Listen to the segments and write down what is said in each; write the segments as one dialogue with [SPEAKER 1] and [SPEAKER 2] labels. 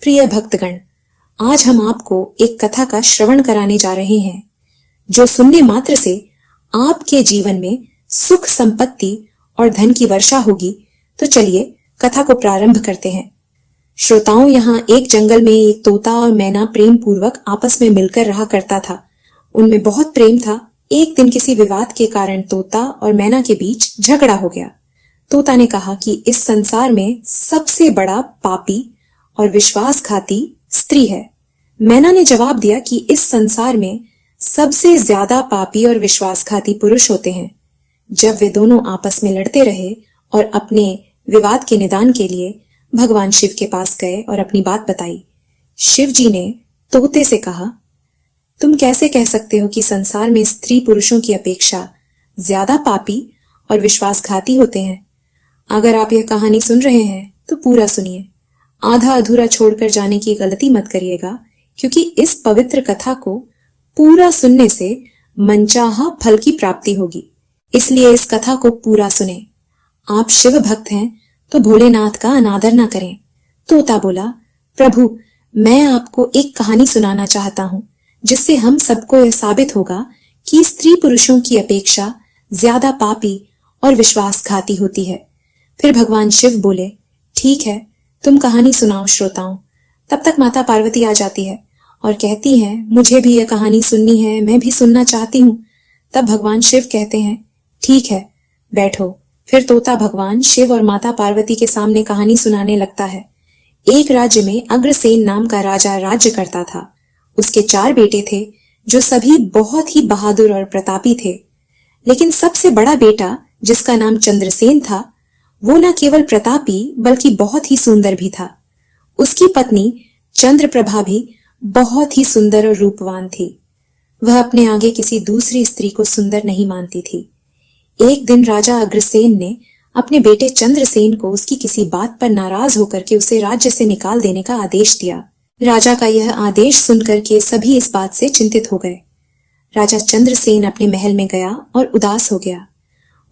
[SPEAKER 1] प्रिय भक्तगण, आज हम आपको एक कथा का श्रवण कराने जा रहे हैं जो सुनने मात्र से आपके जीवन में सुख संपत्ति और धन की वर्षा होगी। तो चलिए कथा को प्रारंभ करते हैं। श्रोताओं, यहाँ एक जंगल में एक तोता और मैना प्रेम पूर्वक आपस में मिलकर रहा करता था। उनमें बहुत प्रेम था। एक दिन किसी विवाद के कारण तोता और मैना के बीच झगड़ा हो गया। तोता ने कहा कि इस संसार में सबसे बड़ा पापी और विश्वासघाती स्त्री है। मैना ने जवाब दिया कि इस संसार में सबसे ज्यादा पापी और विश्वासघाती पुरुष होते हैं। जब वे दोनों आपस में लड़ते रहे और अपने विवाद के निदान के लिए भगवान शिव के पास गए और अपनी बात बताई। शिव जी ने तोते से कहा, तुम कैसे कह सकते हो कि संसार में स्त्री पुरुषों की अपेक्षा ज्यादा पापी और विश्वासघाती होते हैं? अगर आप यह कहानी सुन रहे हैं तो पूरा सुनिए, आधा अधूरा छोड़कर जाने की गलती मत करिएगा, क्योंकि इस पवित्र कथा को पूरा सुनने से मनचाहा फल की प्राप्ति होगी। इसलिए इस कथा को पूरा सुने। आप शिव भक्त हैं तो भोलेनाथ का अनादर न करें। तोता बोला, प्रभु, मैं आपको एक कहानी सुनाना चाहता हूँ जिससे हम सबको यह साबित होगा कि स्त्री पुरुषों की अपेक्षा ज्यादा पापी और विश्वासघाती होती है। फिर भगवान शिव बोले, ठीक है, तुम कहानी सुनाओ श्रोताओं। तब तक माता पार्वती आ जाती है और कहती है, मुझे भी यह कहानी सुननी है, मैं भी सुनना चाहती हूँ। तब भगवान शिव कहते हैं, ठीक है, बैठो। फिर तोता भगवान शिव और माता पार्वती के सामने कहानी सुनाने लगता है। एक राज्य में अग्रसेन नाम का राजा राज्य करता था। उसके 4 बेटे थे जो सभी बहुत ही बहादुर और प्रतापी थे। लेकिन सबसे बड़ा बेटा, जिसका नाम चंद्रसेन था, वो न केवल प्रतापी बल्कि बहुत ही सुंदर भी था। उसकी पत्नी चंद्रप्रभा भी बहुत ही सुंदर और रूपवान थी। वह अपने आगे किसी दूसरी स्त्री को सुंदर नहीं मानती थी। एक दिन राजा अग्रसेन ने अपने बेटे चंद्रसेन को उसकी किसी बात पर नाराज होकर के उसे राज्य से निकाल देने का आदेश दिया। राजा का यह आदेश सुनकर के सभी इस बात से चिंतित हो गए। राजा चंद्रसेन अपने महल में गया और उदास हो गया।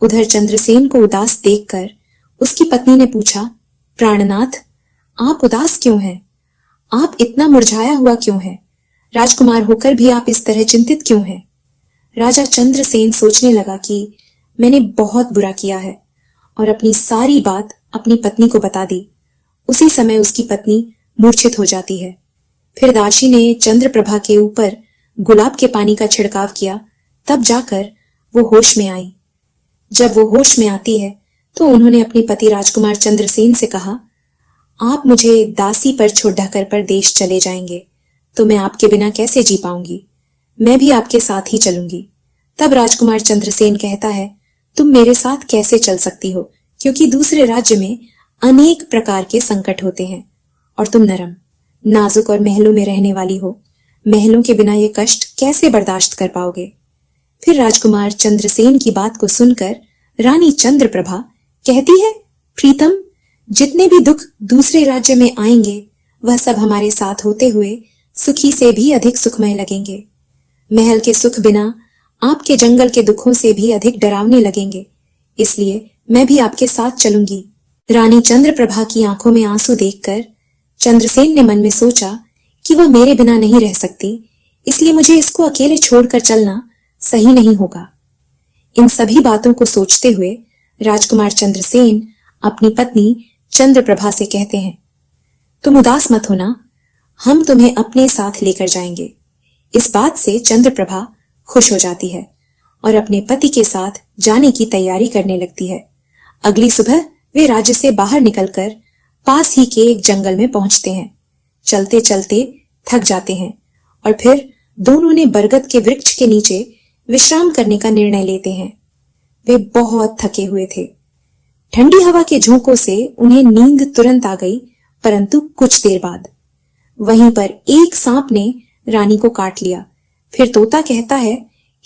[SPEAKER 1] उधर चंद्रसेन को उदास देखकर उसकी पत्नी ने पूछा, प्राणनाथ, आप उदास क्यों हैं? आप इतना मुरझाया हुआ क्यों है? राजकुमार होकर भी आप इस तरह चिंतित क्यों हैं? राजा चंद्रसेन सोचने लगा कि मैंने बहुत बुरा किया है और अपनी सारी बात अपनी पत्नी को बता दी। उसी समय उसकी पत्नी मूर्छित हो जाती है। फिर दासी ने चंद्रप्रभा के ऊपर गुलाब के पानी का छिड़काव किया। तब जाकर वो होश में आई। जब वो होश में आती है तो उन्होंने अपने पति राजकुमार चंद्रसेन से कहा, आप मुझे दासी पर छोड़कर परदेश चले जाएंगे तो मैं आपके बिना कैसे जी पाऊंगी? मैं भी आपके साथ ही चलूंगी। तब राजकुमार चंद्रसेन कहता है, तुम मेरे साथ कैसे चल सकती हो, क्योंकि दूसरे राज्य में अनेक प्रकार के संकट होते हैं और तुम नरम नाजुक और महलों में रहने वाली हो। महलों के बिना ये कष्ट कैसे बर्दाश्त कर पाओगे? फिर राजकुमार चंद्रसेन की बात को सुनकर रानी चंद्रप्रभा कहती है, प्रीतम, जितने भी दुख दूसरे राज्य में आएंगे वह सब हमारे साथ होते हुए सुखी से भी अधिक सुखमय लगेंगे। महल के सुख बिना आपके जंगल के दुखों से भी अधिक डरावने लगेंगे। इसलिए मैं भी आपके साथ चलूंगी। रानी चंद्रप्रभा की आंखों में आंसू देखकर चंद्रसेन ने मन में सोचा कि वह मेरे बिना नहीं रह सकती, इसलिए मुझे इसको अकेले छोड़कर चलना सही नहीं होगा। इन सभी बातों को सोचते हुए राजकुमार चंद्रसेन अपनी पत्नी चंद्रप्रभा से कहते हैं, तुम उदास मत होना, हम तुम्हें अपने साथ लेकर जाएंगे। इस बात से चंद्रप्रभा खुश हो जाती है और अपने पति के साथ जाने की तैयारी करने लगती है। अगली सुबह वे राज्य से बाहर निकलकर पास ही के एक जंगल में पहुंचते हैं। चलते चलते थक जाते हैं और फिर दोनों ने बरगद के वृक्ष के नीचे विश्राम करने का निर्णय लेते हैं। वे बहुत थके हुए थे। ठंडी हवा के झोंकों से उन्हें नींद तुरंत आ गई, परंतु कुछ देर बाद वहीं पर एक सांप ने रानी को काट लिया। फिर तोता कहता है,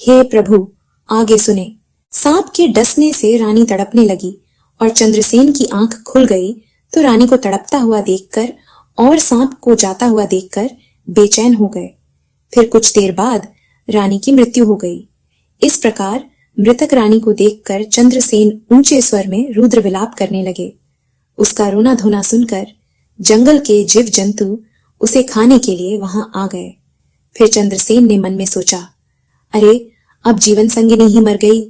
[SPEAKER 1] हे प्रभु, आगे सुने। सांप के डसने से रानी तड़पने लगी और चंद्रसेन की आंख खुल गई तो रानी को तड़पता हुआ देखकर और सांप को जाता हुआ देखकर बेचैन हो गए। फिर कुछ देर बाद रानी की मृत्यु हो गई। इस प्रकार मृतक रानी को देखकर चंद्रसेन ऊंचे स्वर में रुद्र विलाप करने लगे। उसका रोना धोना सुनकर जंगल के जीव जंतु उसे खाने के लिए वहां आ गए। फिर चंद्रसेन ने मन में सोचा, अरे अब जीवन संगिनी ही मर गई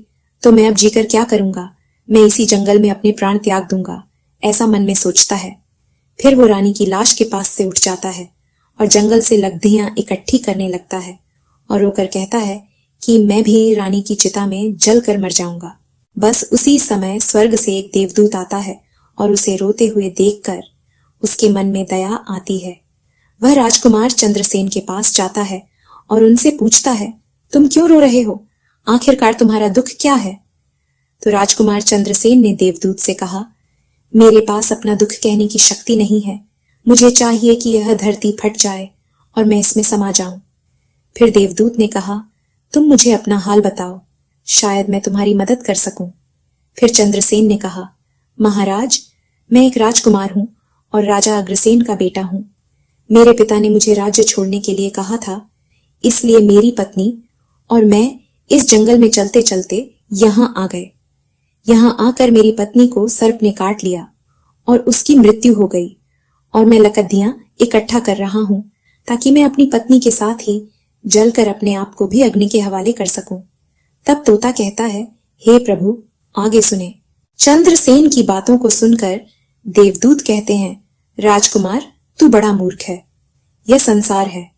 [SPEAKER 1] तो मैं अब जीकर क्या करूंगा, मैं इसी जंगल में अपने प्राण त्याग दूंगा, ऐसा मन में सोचता है। फिर वो रानी की लाश के पास से उठ जाता है और जंगल से लकड़ियां इकट्ठी करने लगता है और रोकर कहता है कि मैं भी रानी की चिता में जल कर मर जाऊंगा। बस उसी समय स्वर्ग से एक देवदूत आता है और उसे रोते हुए देखकर उसके मन में दया आती है। वह राजकुमार चंद्रसेन के पास जाता है और उनसे पूछता है, तुम क्यों रो रहे हो, आखिरकार तुम्हारा दुख क्या है? तो राजकुमार चंद्रसेन ने देवदूत से कहा, मेरे पास अपना दुख कहने की शक्ति नहीं है, मुझे चाहिए कि यह धरती फट जाए और मैं इसमें समा जाऊं। फिर देवदूत ने कहा, तुम मुझे अपना हाल बताओ, शायद मैं तुम्हारी मदद कर सकूं। फिर चंद्रसेन ने कहा, महाराज, मैं एक राजकुमार हूं और राजा अग्रसेन का बेटा हूं। मेरे पिता ने मुझे राज्य छोड़ने के लिए कहा था, इसलिए मेरी पत्नी और मैं इस जंगल में चलते चलते यहां आ गए। यहां आकर मेरी पत्नी को सर्प ने काट लिया और उसकी मृत्यु हो गई और मैं लकड़ियां इकट्ठा कर रहा हूं ताकि मैं अपनी पत्नी के साथ ही जलकर अपने आप को भी अग्नि के हवाले कर सकूं। तब तोता कहता है, हे प्रभु, आगे सुने। चंद्रसेन की बातों को सुनकर देवदूत कहते हैं, राजकुमार, तू बड़ा मूर्ख है। यह संसार है,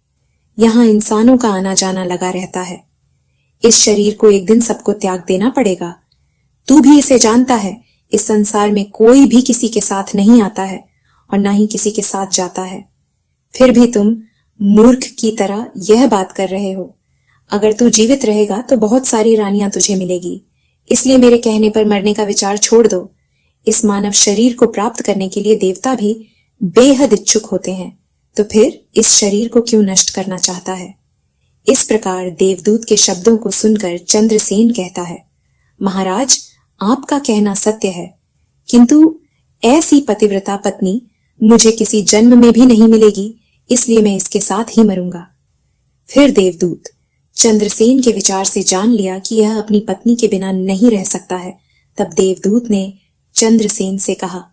[SPEAKER 1] यहाँ इंसानों का आना जाना लगा रहता है। इस शरीर को एक दिन सबको त्याग देना पड़ेगा। तू भी इसे जानता है, इस संसार में कोई भी किसी के साथ नहीं आता है और ना ही किसी के साथ जाता है। फिर भी तुम मूर्ख की तरह यह बात कर रहे हो। अगर तू जीवित रहेगा तो बहुत सारी रानियां तुझे मिलेगी, इसलिए मेरे कहने पर मरने का विचार छोड़ दो। इस मानव शरीर को प्राप्त करने के लिए देवता भी बेहद इच्छुक होते हैं, तो फिर इस शरीर को क्यों नष्ट करना चाहता है? इस प्रकार देवदूत के शब्दों को सुनकर चंद्रसेन कहता है, महाराज, आपका कहना सत्य है, किंतु ऐसी पतिव्रता पत्नी मुझे किसी जन्म में भी नहीं मिलेगी, इसलिए मैं इसके साथ ही मरूंगा। फिर देवदूत चंद्रसेन के विचार से जान लिया कि यह अपनी पत्नी के बिना नहीं रह सकता है। तब देवदूत ने चंद्रसेन से कहा,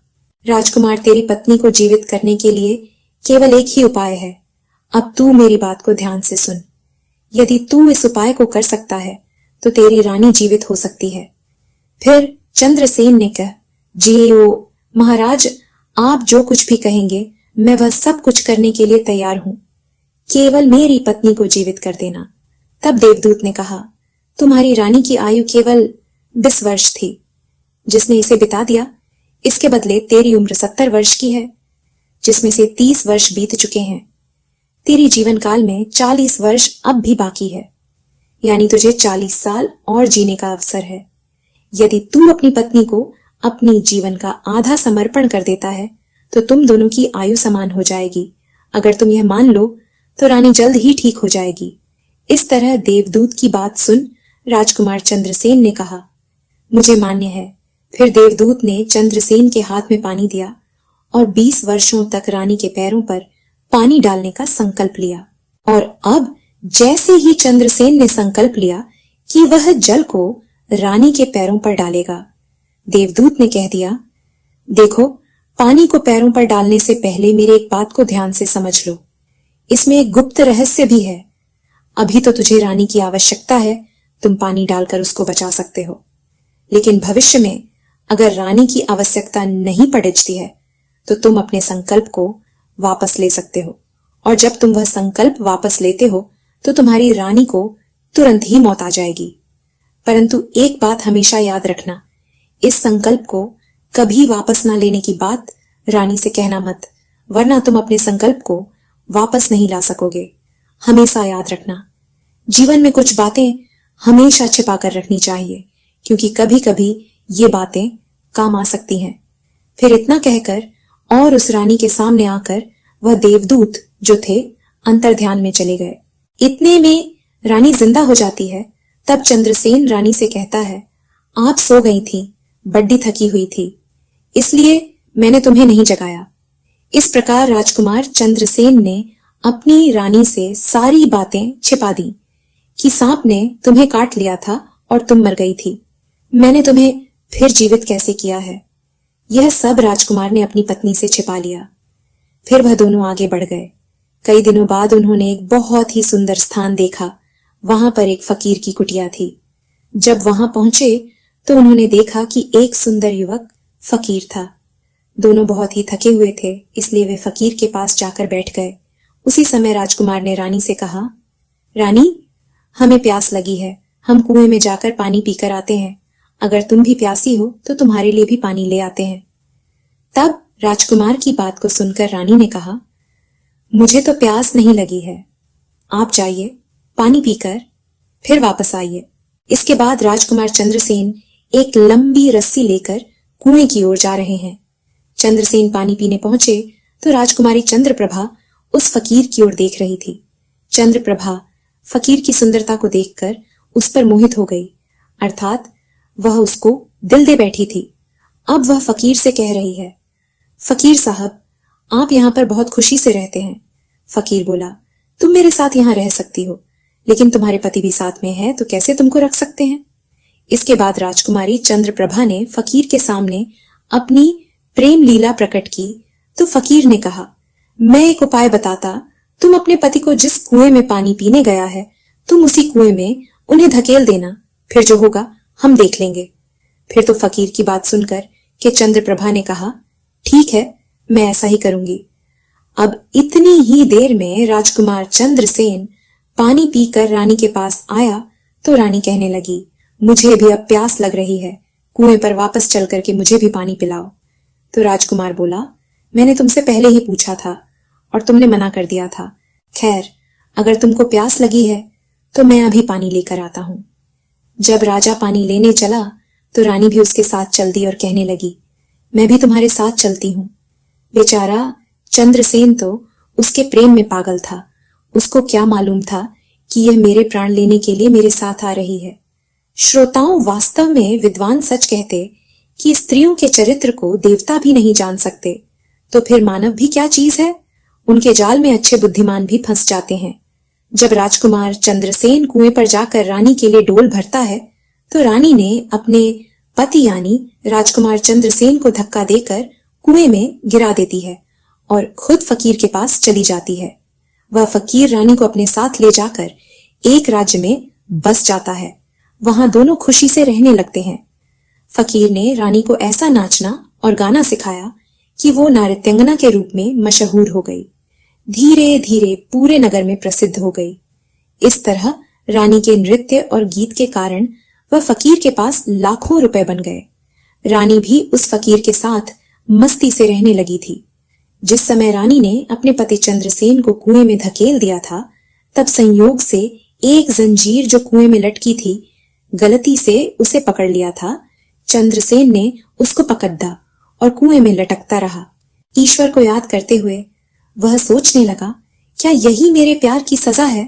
[SPEAKER 1] राजकुमार, तेरी पत्नी को जीवित करने के लिए केवल एक ही उपाय है। अब तू मेरी बात को ध्यान से सुन। यदि तू इस उपाय को कर सकता है तो तेरी रानी जीवित हो सकती है। फिर चंद्रसेन ने कहा, जी ओ महाराज, आप जो कुछ भी कहेंगे मैं वह सब कुछ करने के लिए तैयार हूं, केवल मेरी पत्नी को जीवित कर देना। तब देवदूत ने कहा, तुम्हारी रानी की आयु केवल 20 वर्ष थी, जिसने इसे बिता दिया। इसके बदले तेरी उम्र 70 वर्ष की है, जिसमें से 30 वर्ष बीत चुके हैं। तेरी जीवन काल में 40 वर्ष अब भी बाकी है, यानी तुझे 40 साल और जीने का अवसर है। यदि तू अपनी पत्नी को अपनी जीवन का आधा समर्पण कर देता है तो तुम दोनों की आयु समान हो जाएगी। अगर तुम यह मान लो तो रानी जल्द ही ठीक हो जाएगी। इस तरह देवदूत की बात सुन राजकुमार चंद्रसेन ने कहा, मुझे मान्य है। फिर देवदूत ने चंद्रसेन के हाथ में पानी दिया और 20 वर्षों तक रानी के पैरों पर पानी डालने का संकल्प लिया। और अब जैसे ही चंद्रसेन ने संकल्प लिया कि वह जल को रानी के पैरों पर डालेगा, देवदूत ने कह दिया, देखो, पानी को पैरों पर डालने से पहले मेरी एक बात को ध्यान से समझ लो। इसमें एक गुप्त रहस्य भी है। अभी तो तुझे रानी की आवश्यकता है, तुम पानी डालकर उसको बचा सकते हो, लेकिन भविष्य में अगर रानी की आवश्यकता नहीं पड़ती है तो तुम अपने संकल्प को वापस ले सकते हो, और जब तुम वह संकल्प वापस लेते हो तो तुम्हारी रानी को तुरंत ही मौत आ जाएगी। परंतु एक बात हमेशा याद रखना, इस संकल्प को कभी वापस ना लेने की बात रानी से कहना मत, वरना तुम अपने संकल्प को वापस नहीं ला सकोगे। हमेशा याद रखना, जीवन में कुछ बातें हमेशा छिपा कर रखनी चाहिए, क्योंकि कभी कभी ये बातें काम आ सकती हैं। फिर इतना कहकर और उस रानी के सामने आकर वह देवदूत जो थे अंतर ध्यान में चले गए। इतने में रानी जिंदा हो जाती है। तब चंद्रसेन रानी से कहता है, आप सो गई थी, बड्डी थकी हुई थी, इसलिए मैंने तुम्हें नहीं जगाया। इस प्रकार राजकुमार चंद्रसेन ने अपनी रानी से सारी बातें छिपा दी कि सांप ने तुम्हें काट लिया था और तुम मर गई थी। मैंने तुम्हें फिर जीवित कैसे किया है, यह सब राजकुमार ने अपनी पत्नी से छिपा लिया। फिर वह दोनों आगे बढ़ गए। कई दिनों बाद उन्होंने एक बहुत ही सुंदर स्थान देखा। वहां पर एक फकीर की कुटिया थी। जब वहां पहुंचे तो उन्होंने देखा कि एक सुंदर युवक फकीर था। दोनों बहुत ही थके हुए थे, इसलिए वे फकीर के पास जाकर बैठ गए। उसी समय राजकुमार ने रानी से कहा, रानी, हमें प्यास लगी है, हम कुएं में जाकर पानी पीकर आते हैं। अगर तुम भी प्यासी हो तो तुम्हारे लिए भी पानी ले आते हैं। तब राजकुमार की बात को सुनकर रानी ने कहा, मुझे तो प्यास नहीं लगी है, आप जाइए, पानी पीकर फिर वापस आइए। इसके बाद राजकुमार चंद्रसेन एक लंबी रस्सी लेकर कुएं की ओर जा रहे हैं। चंद्रसेन पानी पीने पहुंचे तो राजकुमारी चंद्रप्रभा उस फकीर की ओर देख रही थी। चंद्रप्रभा फकीर की सुंदरता को देखकर उस पर मोहित हो गई, अर्थात वह उसको दिल दे बैठी थी। अब वह फकीर से कह रही है, फकीर साहब, आप यहाँ पर बहुत खुशी से रहते हैं। फकीर बोला, तुम मेरे साथ यहाँ रह सकती हो, लेकिन तुम्हारे पति भी साथ में है, तो कैसे तुमको रख सकते हैं। इसके बाद राजकुमारी चंद्रप्रभा ने फकीर के सामने अपनी प्रेम लीला प्रकट की तो फकीर ने कहा, मैं एक उपाय बताता, तुम अपने पति को जिस कुएं में पानी पीने गया है, तुम उसी कुएं में उन्हें धकेल देना, फिर जो होगा हम देख लेंगे। फिर तो फकीर की बात सुनकर के चंद्रप्रभा ने कहा, ठीक है, मैं ऐसा ही करूंगी। अब इतनी ही देर में राजकुमार चंद्रसेन पानी पीकर रानी के पास आया तो रानी कहने लगी, मुझे भी अब प्यास लग रही है, कुएं पर वापस चल करके मुझे भी पानी पिलाओ। तो राजकुमार बोला, मैंने तुमसे पहले ही पूछा था और तुमने मना कर दिया था। खैर, अगर तुमको प्यास लगी है तो मैं अभी पानी लेकर आता हूं। जब राजा पानी लेने चला तो रानी भी उसके साथ चल दी और कहने लगी, मैं भी तुम्हारे साथ चलती हूँ। बेचारा चंद्रसेन तो उसके प्रेम में पागल था। उसको क्या मालूम था कि यह मेरे प्राण लेने के लिए मेरे साथ आ रही है। श्रोताओं, वास्तव में विद्वान सच कहते कि स्त्रियों के चरित्र को देवता भी नहीं जान सकते, तो फिर मानव भी क्या चीज है। उनके जाल में अच्छे बुद्धिमान भी फंस जाते हैं। जब राजकुमार चंद्रसेन कुएं पर जाकर रानी के लिए डोल भरता है तो रानी ने अपने पति यानी राजकुमार चंद्रसेन को धक्का देकर कुएं में गिरा देती है और खुद फकीर के पास चली जाती है। वह फकीर रानी को अपने साथ ले जाकर एक राज्य में बस जाता है। वहां दोनों खुशी से रहने लगते हैं। फकीर ने रानी को ऐसा नाचना और गाना सिखाया कि वो नाट्यंगना के रूप में मशहूर हो गई। धीरे धीरे पूरे नगर में प्रसिद्ध हो गई। इस तरह रानी के नृत्य और गीत के कारण वह फकीर के पास लाखों रुपए बन गए। रानी भी उस फकीर के साथ मस्ती से रहने लगी थी। जिस समय रानी ने अपने पति चंद्रसेन को कुएं में धकेल दिया था, तब संयोग से एक जंजीर जो कुएं में लटकी थी, गलती से उसे पकड़ लिया था। चंद्रसेन ने उसको पकड़ा और कुएं में लटकता रहा। ईश्वर को याद करते हुए वह सोचने लगा, क्या यही मेरे प्यार की सजा है।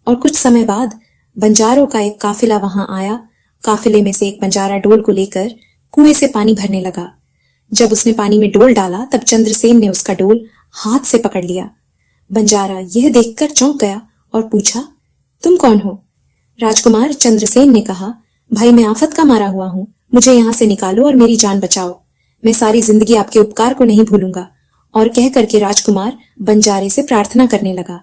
[SPEAKER 1] और कुछ समय बाद बंजारों का एक काफिला वहां आया। काफिले में से एक बंजारा डोल को लेकर कुएं से पानी भरने लगा। जब उसने पानी में डोल डाला तब चंद्रसेन ने उसका डोल हाथ से पकड़ लिया। बंजारा यह देखकर चौंक गया और पूछा, तुम कौन हो। राजकुमार चंद्रसेन ने कहा, भाई मैं आफत का मारा हुआ हूं, मुझे यहाँ से निकालो और मेरी जान बचाओ। मैं सारी जिंदगी आपके उपकार को नहीं भूलूंगा। और कह करके राजकुमार बंजारे से प्रार्थना करने लगा।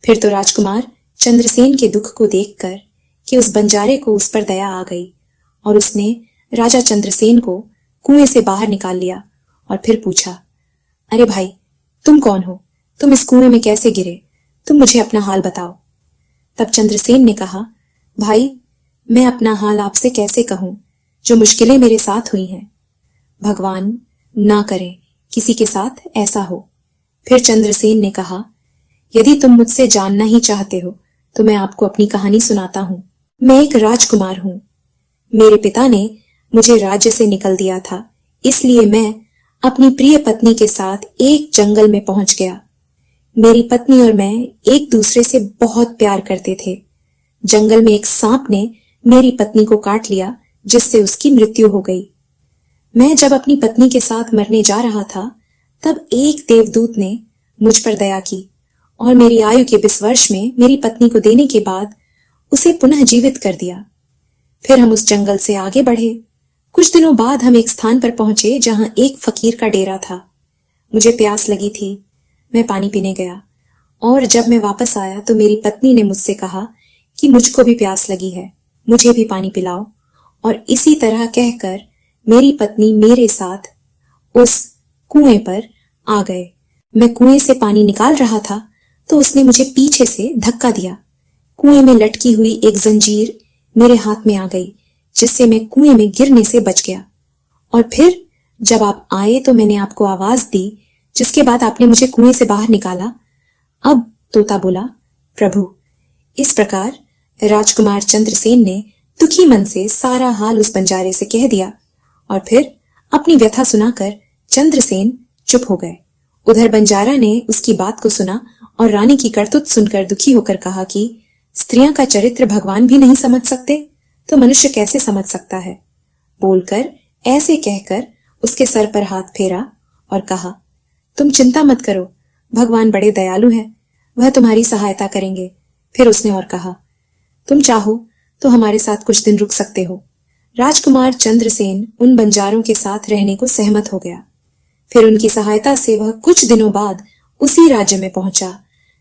[SPEAKER 1] फिर तो राजकुमार चंद्रसेन के दुख को देखकर कि उस बंजारे को उस पर दया आ गई और उसने राजा चंद्रसेन को कुएं से बाहर निकाल लिया और फिर पूछा, अरे भाई, तुम कौन हो, तुम इस कुएं में कैसे गिरे, तुम मुझे अपना हाल बताओ। तब चंद्रसेन ने कहा, भाई मैं अपना हाल आपसे कैसे कहूं, जो मुश्किलें मेरे साथ हुई हैं। भगवान ना करे किसी के साथ ऐसा हो। फिर चंद्रसेन ने कहा, यदि तुम मुझसे जानना ही चाहते हो तो मैं आपको अपनी कहानी सुनाता हूं। मैं एक राजकुमार हूं। मेरे पिता ने मुझे राज्य से निकल दिया था, इसलिए मैं अपनी प्रिय पत्नी के साथ एक जंगल में पहुंच गया। मेरी पत्नी और मैं एक दूसरे से बहुत प्यार करते थे। जंगल में एक सांप ने मेरी पत्नी को काट लिया, जिससे उसकी मृत्यु हो गई। मैं जब अपनी पत्नी के साथ मरने जा रहा था, तब एक देवदूत ने मुझ पर दया की और मेरी आयु के 20 वर्ष में मेरी पत्नी को देने के बाद उसे पुनः जीवित कर दिया। फिर हम उस जंगल से आगे बढ़े। कुछ दिनों बाद हम एक स्थान पर पहुंचे जहां एक फकीर का डेरा था। मुझे प्यास लगी थी। मैं पानी पीने गया और जब मैं वापस आया तो मेरी पत्नी ने मुझसे कहा कि मुझको भी प्यास लगी है, मुझे भी पानी पिलाओ। और इसी तरह कहकर मेरी पत्नी मेरे साथ उस कुएं पर आ गए। मैं कुएं से पानी निकाल रहा था तो उसने मुझे पीछे से धक्का दिया। कुएं में लटकी हुई एक जंजीर मेरे हाथ में आ गई, जिससे मैं कुएं में गिरने से बच गया। और फिर जब आप आए तो मैंने आपको आवाज दी, जिसके बाद आपने मुझे कुएं से बाहर निकाला। अब तोता बोला, प्रभु। इस प्रकार राजकुमार चंद्रसेन ने दुखी मन से सारा हाल उस बंजारे से कह दिया और फिर अपनी व्यथा सुनाकर चंद्रसेन चुप हो गए। उधर बंजारा ने उसकी बात को सुना और रानी की करतूत सुनकर दुखी होकर कहा कि स्त्रियां का चरित्र भगवान भी नहीं समझ सकते तो मनुष्य कैसे समझ सकता है। बोलकर ऐसे कहकर उसके सर पर हाथ फेरा और कहा, तुम चिंता मत करो, भगवान बड़े दयालु हैं, वह तुम्हारी सहायता करेंगे। फिर उसने और कहा, तुम चाहो तो हमारे साथ कुछ दिन रुक सकते हो। राजकुमार चंद्रसेन उन बंजारों के साथ रहने को सहमत हो गया। फिर उनकी सहायता से वह कुछ दिनों बाद उसी राज्य में पहुंचा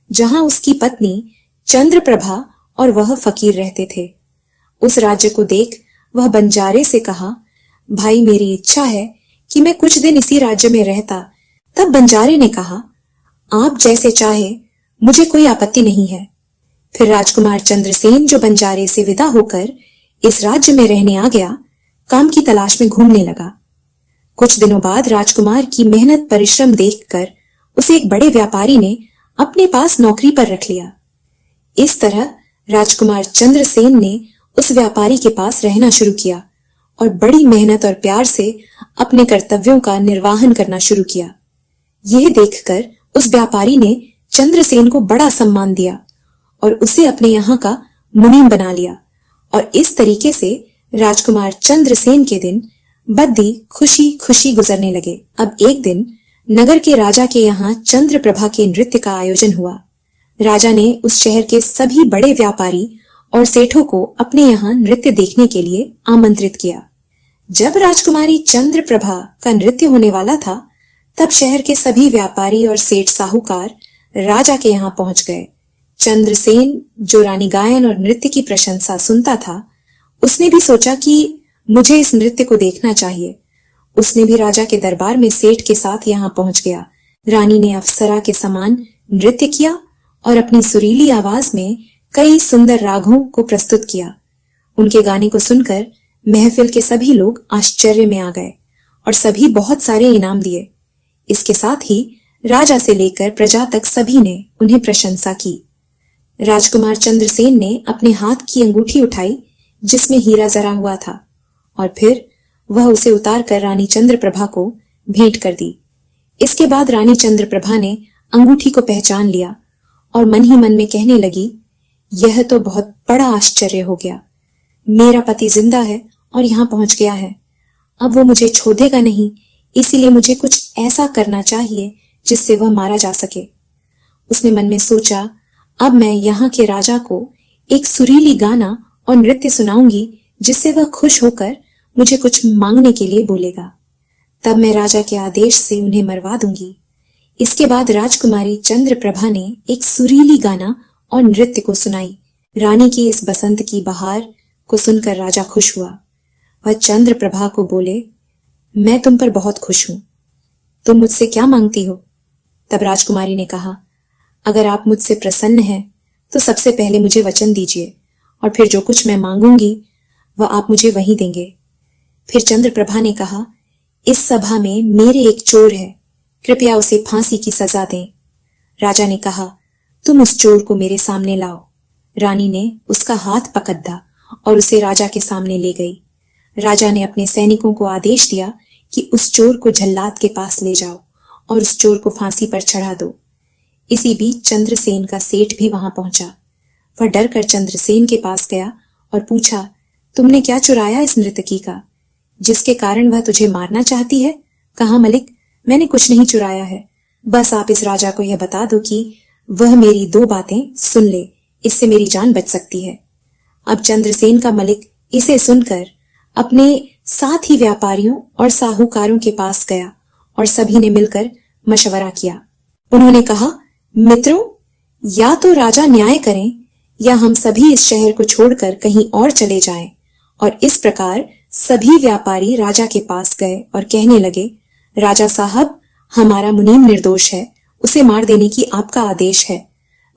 [SPEAKER 1] जहां उसकी पत्नी चंद्रप्रभा और वह फकीर रहते थे। उस राज्य को देख वह बंजारे से कहा, भाई मेरी इच्छा है कि मैं कुछ दिन इसी राज्य में रहता। तब बंजारे ने कहा, आप जैसे चाहे, मुझे कोई आपत्ति नहीं है। फिर राजकुमार चंद्रसेन जो बंजारे से विदा होकर इस राज्य में रहने आ गया, काम की तलाश में घूमने लगा। कुछ दिनों बाद राजकुमार की मेहनत परिश्रम देखकर उसे एक बड़े व्यापारी ने अपने पास नौकरी पर रख लिया। इस तरह राजकुमार चंद्रसेन ने उस व्यापारी के पास रहना शुरू किया और बड़ी मेहनत और प्यार से अपने कर्तव्यों का निर्वाहन करना शुरू किया। यह देखकर उस व्यापारी ने चंद्रसेन को बड़ा सम्मान दिया और उसे अपने यहाँ का मुनीम बना लिया। और इस तरीके से राजकुमार चंद्रसेन के दिन बद्दी खुशी खुशी गुजरने लगे। अब एक दिन नगर के राजा के यहाँ चंद्रप्रभा के नृत्य का आयोजन हुआ। राजा ने उस शहर के सभी बड़े व्यापारी और सेठों को अपने यहाँ नृत्य देखने के लिए आमंत्रित किया। जब राजकुमारी चंद्रप्रभा का नृत्य होने वाला था, तब शहर के सभी व्यापारी और सेठ साहूकार राजा के यहाँ पहुंच गए। चंद्रसेन जो रानी गायन और नृत्य की प्रशंसा सुनता था, उसने भी सोचा कि मुझे इस नृत्य को देखना चाहिए। उसने भी राजा के दरबार में सेठ के साथ यहाँ पहुंच गया। रानी ने अप्सरा के समान नृत्य किया और अपनी सुरीली आवाज में कई सुंदर रागों को प्रस्तुत किया। उनके गाने को सुनकर महफिल के सभी लोग आश्चर्य में आ गए और सभी बहुत सारे इनाम दिए। इसके साथ ही राजा से लेकर प्रजा तक सभी ने उन्हें प्रशंसा की। राजकुमार चंद्रसेन ने अपने हाथ की अंगूठी उठाई जिसमें हीरा जरा हुआ था और फिर वह उसे उतार कर रानी चंद्रप्रभा को भेंट कर दी। इसके बाद रानी चंद्रप्रभा ने अंगूठी को पहचान लिया और मन ही मन में कहने लगी, यह तो बहुत बड़ा आश्चर्य हो गया। मेरा पति जिंदा है और यहाँ पहुंच गया है। अब वो मुझे छोड़ देगा नहीं, इसीलिए मुझे कुछ ऐसा करना चाहिए जिससे वह मारा जा सके। उसने मन में सोचा, अब मैं यहाँ के राजा को एक सुरीली गाना और नृत्य सुनाऊंगी जिससे वह खुश होकर मुझे कुछ मांगने के लिए बोलेगा। तब मैं राजा के आदेश से उन्हें मरवा दूंगी। इसके बाद राजकुमारी चंद्रप्रभा ने एक सुरीली गाना और नृत्य को सुनाई। रानी की इस बसंत की बहार को सुनकर राजा खुश हुआ। वह चंद्रप्रभा को बोले, मैं तुम पर बहुत खुश हूं, तुम मुझसे क्या मांगती हो? तब राजकुमारी ने कहा, अगर आप मुझसे प्रसन्न हैं तो सबसे पहले मुझे वचन दीजिए और फिर जो कुछ मैं मांगूंगी वह आप मुझे वही देंगे। फिर चंद्रप्रभा ने कहा, इस सभा में मेरे एक चोर है, कृपया उसे फांसी की सजा दें। राजा ने कहा, तुम उस चोर को मेरे सामने लाओ। रानी ने उसका हाथ पकड़ा और उसे राजा के सामने ले गई। राजा ने अपने सैनिकों को आदेश दिया कि उस चोर को जल्लाद के पास ले जाओ और उस चोर को फांसी पर चढ़ा दो। इसी बीच चंद्रसेन का सेठ भी वहां पहुंचा। वह डर कर चंद्रसेन के पास गया और पूछा, तुमने क्या चुराया इस नर्तकी का, जिसके कारण वह तुझे मारना चाहती है? कहा, मलिक, मैंने कुछ नहीं चुराया है, बस आप इस राजा को यह बता दो कि वह मेरी 2 बातें सुन ले, इससे मेरी जान बच सकती है। अब चंद्रसेन का मलिक इसे सुनकर अपने साथ ही व्यापारियों और साहूकारों के पास गया और सभी ने मिलकर मशवरा किया। उन्होंने कहा, मित्रों, या तो राजा न्याय करें या हम सभी इस शहर को छोड़कर कहीं और चले जाएं। और इस प्रकार सभी व्यापारी राजा के पास गए और कहने लगे, राजा साहब, हमारा मुनीम निर्दोष है, उसे मार देने की आपका आदेश है।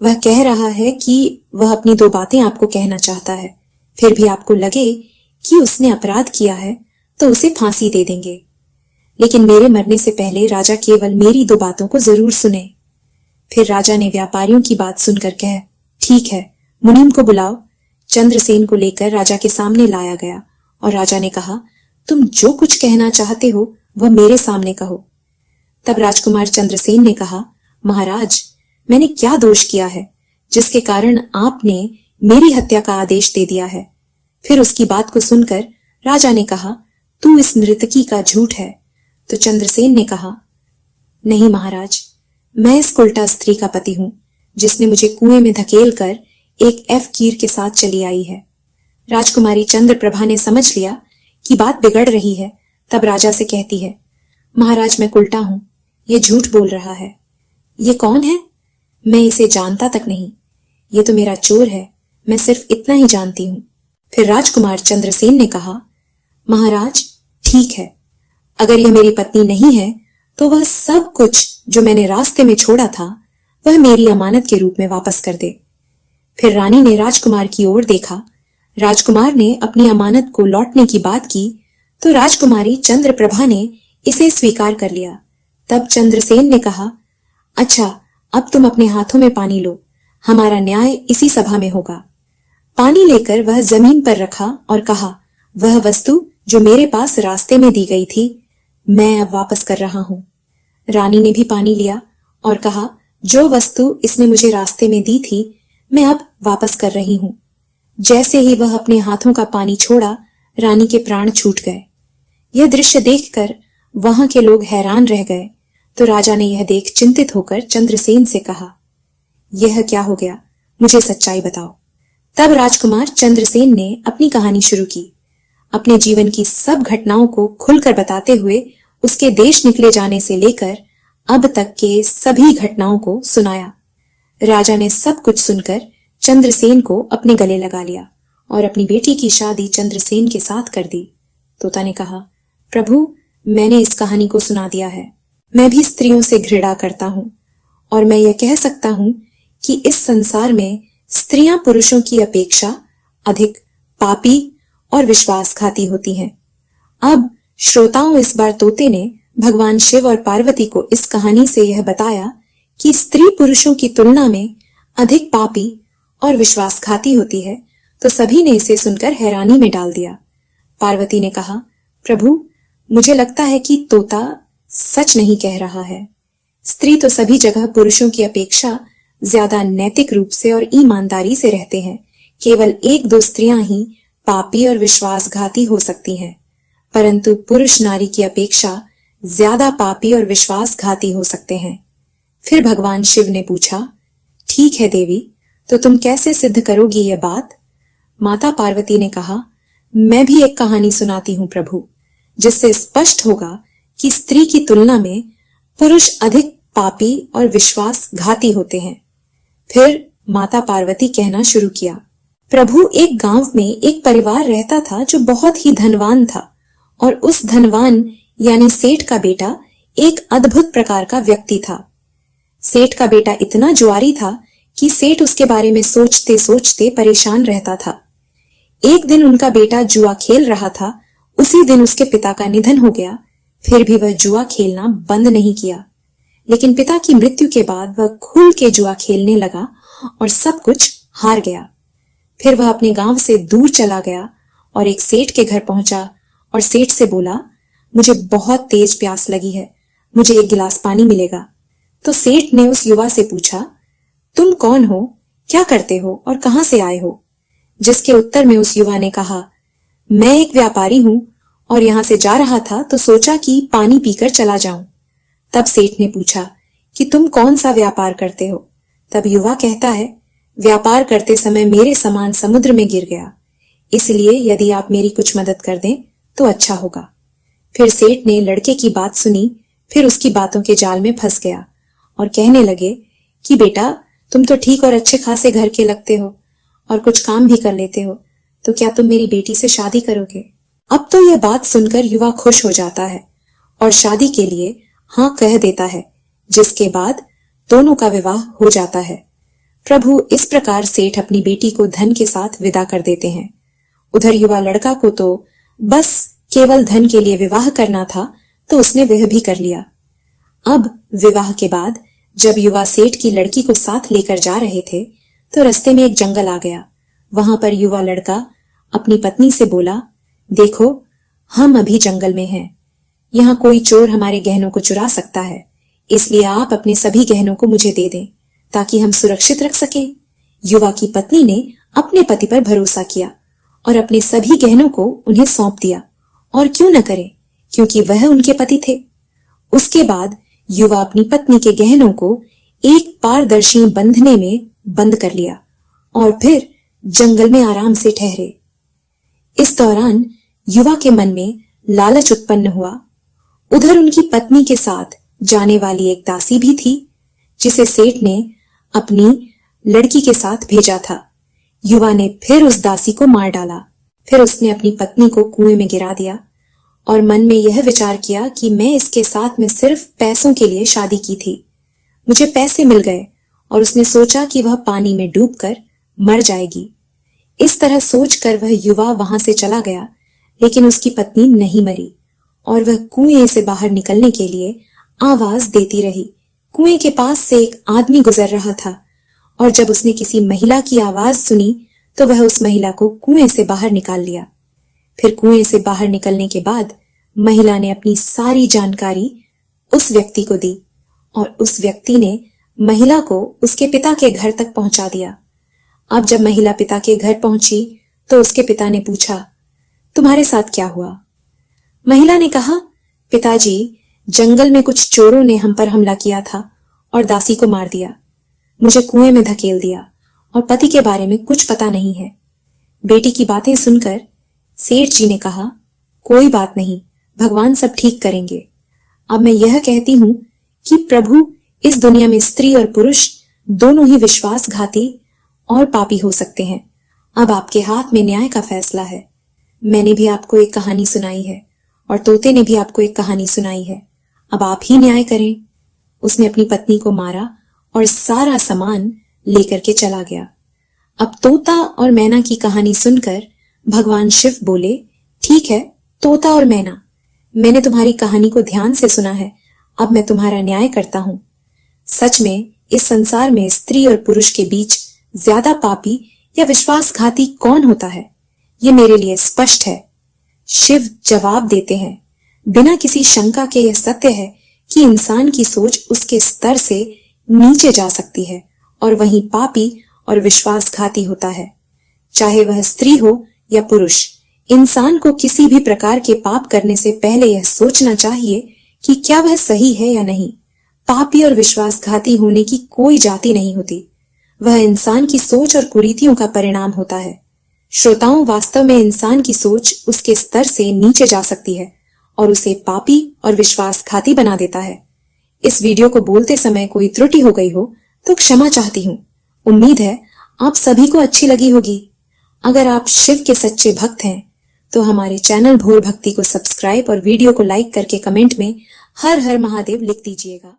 [SPEAKER 1] वह कह रहा है कि वह अपनी 2 बातें आपको कहना चाहता है। फिर भी आपको लगे कि उसने अपराध किया है तो उसे फांसी दे देंगे। लेकिन मेरे मरने से पहले राजा केवल मेरी 2 बातों को जरूर सुने। फिर राजा ने व्यापारियों की बात सुनकर कहा, ठीक है, मुनीम को बुलाओ। चंद्रसेन को लेकर राजा के सामने लाया गया और राजा ने कहा, तुम जो कुछ कहना चाहते हो वह मेरे सामने कहो। तब राजकुमार चंद्रसेन ने कहा, महाराज, मैंने क्या दोष किया है जिसके कारण आपने मेरी हत्या का आदेश दे दिया है। फिर उसकी बात को सुनकर राजा ने कहा, तू इस नर्तकी का झूठ है। तो चंद्रसेन ने कहा, नहीं महाराज, मैं इस उल्टा स्त्री का पति हूं जिसने मुझे कुएं में धकेल कर एक कीर के साथ चली आई है। राजकुमारी चंद्रप्रभा ने समझ लिया कि बात बिगड़ रही है। तब राजा से कहती है, महाराज, मैं उल्टा हूं, ये झूठ बोल रहा है। ये कौन है? मैं इसे जानता तक नहीं। ये तो मेरा चोर है, मैं सिर्फ इतना ही जानती हूं। फिर राजकुमार चंद्रसेन ने कहा, महाराज, ठीक है, अगर यह मेरी पत्नी नहीं है तो वह सब कुछ जो मैंने रास्ते में छोड़ा था वह मेरी अमानत के रूप में वापस कर दे। फिर रानी ने राजकुमार की ओर देखा। राजकुमार ने अपनी अमानत को लौटने की बात की तो राजकुमारी चंद्रप्रभा ने इसे स्वीकार कर लिया। तब चंद्रसेन ने कहा, अच्छा, अब तुम अपने हाथों में पानी लो, हमारा न्याय इसी सभा में होगा। पानी लेकर वह जमीन पर रखा और कहा, वह वस्तु जो मेरे पास रास्ते में दी गई थी मैं अब वापस कर रहा हूं। रानी ने भी पानी लिया और कहा, जो वस्तु इसने मुझे रास्ते में दी थी मैं अब वापस कर रही हूं। जैसे ही वह अपने हाथों का पानी छोड़ा, रानी के प्राण छूट गए। यह दृश्य देखकर वहां के लोग हैरान रह गए। तो राजा ने यह देख चिंतित होकर चंद्रसेन से कहा, यह क्या हो गया, मुझे सच्चाई बताओ। तब राजकुमार चंद्रसेन ने अपनी कहानी शुरू की, अपने जीवन की सब घटनाओं को खुलकर बताते हुए उसके देश निकले जाने से लेकर अब तक के सभी घटनाओं को सुनाया। राजा ने सब कुछ सुनकर चंद्रसेन को अपने गले लगा लिया और अपनी बेटी की शादी चंद्रसेन के साथ कर दी। तोता ने कहा, प्रभु, मैंने इस कहानी को सुना दिया है। मैं भी स्त्रियों से घृणा करता हूं और मैं यह कह सकता हूं कि इस संसार में स्त्रियां पुरुषों की अपेक्षा अधिक पापी और विश्वासघाती होती हैं। अब श्रोताओं, इस बार तोते ने भगवान शिव और पार्वती को इस कहानी से यह बताया कि स्त्री पुरुषों की तुलना में अधिक पापी और विश्वासघाती होती है, तो सभी ने इसे सुनकर हैरानी में डाल दिया। पार्वती ने कहा, प्रभु, मुझे लगता है कि तोता सच नहीं कह रहा है। स्त्री तो सभी जगह पुरुषों की अपेक्षा ज्यादा नैतिक रूप से और ईमानदारी से रहते हैं। केवल 1-2 स्त्रियां ही पापी और विश्वासघाती हो सकती हैं, परंतु पुरुष नारी की अपेक्षा ज्यादा पापी और विश्वासघाती हो सकते हैं। फिर भगवान शिव ने पूछा, ठीक है देवी, तो तुम कैसे सिद्ध करोगी यह बात? माता पार्वती ने कहा, मैं भी एक कहानी सुनाती हूँ प्रभु, जिससे स्पष्ट होगा कि स्त्री की तुलना में पुरुष अधिक पापी और विश्वासघाती होते हैं। फिर माता पार्वती कहना शुरू किया, प्रभु, एक गांव में एक परिवार रहता था जो बहुत ही धनवान था और उस धनवान यानी सेठ का बेटा एक अद्भुत प्रकार का व्यक्ति था। सेठ का बेटा इतना जुआरी था कि सेठ उसके बारे में सोचते सोचते परेशान रहता था। एक दिन उनका बेटा जुआ खेल रहा था, उसी दिन उसके पिता का निधन हो गया। फिर भी वह जुआ खेलना बंद नहीं किया, लेकिन पिता की मृत्यु के बाद वह खुल के जुआ खेलने लगा और सब कुछ हार गया। फिर वह अपने गांव से दूर चला गया और एक सेठ के घर पहुंचा और सेठ से बोला, मुझे बहुत तेज प्यास लगी है, मुझे एक गिलास पानी मिलेगा? तो सेठ ने उस युवा से पूछा, तुम कौन हो, क्या करते हो और कहां से आए हो? जिसके उत्तर में उस युवा ने कहा, मैं एक व्यापारी हूं और यहां से जा रहा था तो सोचा कि पानी पीकर चला जाऊं। तब सेठ ने पूछा कि तुम कौन सा व्यापार करते हो? तब युवा कहता है, व्यापार करते समय मेरे सामान समुद्र में गिर गया, इसलिए यदि आप मेरी कुछ मदद कर दें तो अच्छा होगा। फिर सेठ ने लड़के की बात सुनी, फिर उसकी बातों के जाल में फंस गया और कहने लगे कि बेटा, तुम तो ठीक और अच्छे खासे घर के लगते हो और कुछ काम भी कर लेते हो, तो क्या तुम मेरी बेटी से शादी करोगे? अब तो यह बात सुनकर युवा खुश हो जाता है और शादी के लिए हाँ कह देता है, जिसके बाद दोनों का विवाह हो जाता है। प्रभु इस प्रकार सेठ अपनी बेटी को धन के साथ विदा कर देते हैं। उधर युवा लड़का को तो बस केवल धन के लिए विवाह करना था, तो उसने वह भी कर लिया। अब विवाह के बाद जब युवा सेठ की लड़की को साथ लेकर जा रहे थे, तो रास्ते में एक जंगल आ गया। वहां पर युवा लड़का अपनी पत्नी से बोला, देखो, हम अभी जंगल में हैं। यहाँ कोई चोर हमारे गहनों को चुरा सकता है, इसलिए आप अपने सभी गहनों को मुझे दे दें ताकि हम सुरक्षित रख सकें। युवा की पत्नी ने अपने पति पर भरोसा किया और अपने सभी गहनों को उन्हें सौंप दिया, और क्यों न करे, क्योंकि वह उनके पति थे। उसके बाद युवा अपनी पत्नी के गहनों को एक पारदर्शी बंधने में बंद कर लिया और फिर जंगल में आराम से ठहरे। इस दौरान युवा के मन में लालच उत्पन्न हुआ। उधर उनकी पत्नी के साथ जाने वाली एक दासी भी थी, जिसे सेठ ने अपनी लड़की के साथ भेजा था। युवा ने फिर उस दासी को मार डाला। फिर उसने अपनी पत्नी को कुएं में गिरा दिया और मन में यह विचार किया कि मैं इसके साथ में सिर्फ पैसों के लिए शादी की थी, मुझे पैसे मिल गए, और उसने सोचा कि वह पानी में डूबकर मर जाएगी। इस तरह सोचकर वह युवा वहां से चला गया, लेकिन उसकी पत्नी नहीं मरी और वह कुएं से बाहर निकलने के लिए आवाज देती रही। कुएं के पास से एक आदमी गुजर रहा था और जब उसने किसी महिला की आवाज सुनी तो वह उस महिला को कुएं से बाहर निकाल लिया। फिर कुएं से बाहर निकलने के बाद महिला ने अपनी सारी जानकारी उस व्यक्ति को दी और उस व्यक्ति ने महिला को उसके पिता के घर तक पहुंचा दिया। अब जब महिला पिता के घर पहुंची तो उसके पिता ने पूछा, तुम्हारे साथ क्या हुआ? महिला ने कहा, पिताजी, जंगल में कुछ चोरों ने हम पर हमला किया था और दासी को मार दिया, मुझे कुएं में धकेल दिया और पति के बारे में कुछ पता नहीं है। बेटी की बातें सुनकर सेठ जी ने कहा, कोई बात नहीं, भगवान सब ठीक करेंगे। अब मैं यह कहती हूं कि प्रभु इस दुनिया में स्त्री और पुरुष दोनों ही विश्वासघाती और पापी हो सकते हैं। अब आपके हाथ में न्याय का फैसला है। मैंने भी आपको एक कहानी सुनाई है और तोते ने भी आपको एक कहानी सुनाई है। अब आप ही न्याय करें। उसने अपनी पत्नी को मारा और सारा सामान लेकर के चला गया। अब तोता और मैना की कहानी सुनकर भगवान शिव बोले, ठीक है तोता और मैना, मैंने तुम्हारी कहानी को ध्यान से सुना है, अब मैं तुम्हारा न्याय करता हूं। सच में इस संसार में स्त्री और पुरुष के बीच ज्यादा पापी या विश्वासघाती कौन होता है, ये मेरे लिए स्पष्ट है। शिव जवाब देते हैं, बिना किसी शंका के यह सत्य है कि इंसान की सोच उसके स्तर से नीचे जा सकती है और वहीं पापी और विश्वासघाती होता है। चाहे वह स्त्री हो या पुरुष, इंसान को किसी भी प्रकार के पाप करने से पहले यह सोचना चाहिए कि क्या वह सही है या नहीं। पापी और विश्वासघाती होने की कोई जाति नहीं होती, वह इंसान की सोच और कुरीतियों का परिणाम होता है। श्रोताओं, वास्तव में इंसान की सोच उसके स्तर से नीचे जा सकती है और उसे पापी और विश्वासघाती बना देता है। इस वीडियो को बोलते समय कोई त्रुटि हो गई हो तो क्षमा चाहती हूँ। उम्मीद है आप सभी को अच्छी लगी होगी। अगर आप शिव के सच्चे भक्त हैं तो हमारे चैनल भोर भक्ति को सब्सक्राइब और वीडियो को लाइक करके कमेंट में हर हर महादेव लिख दीजिएगा।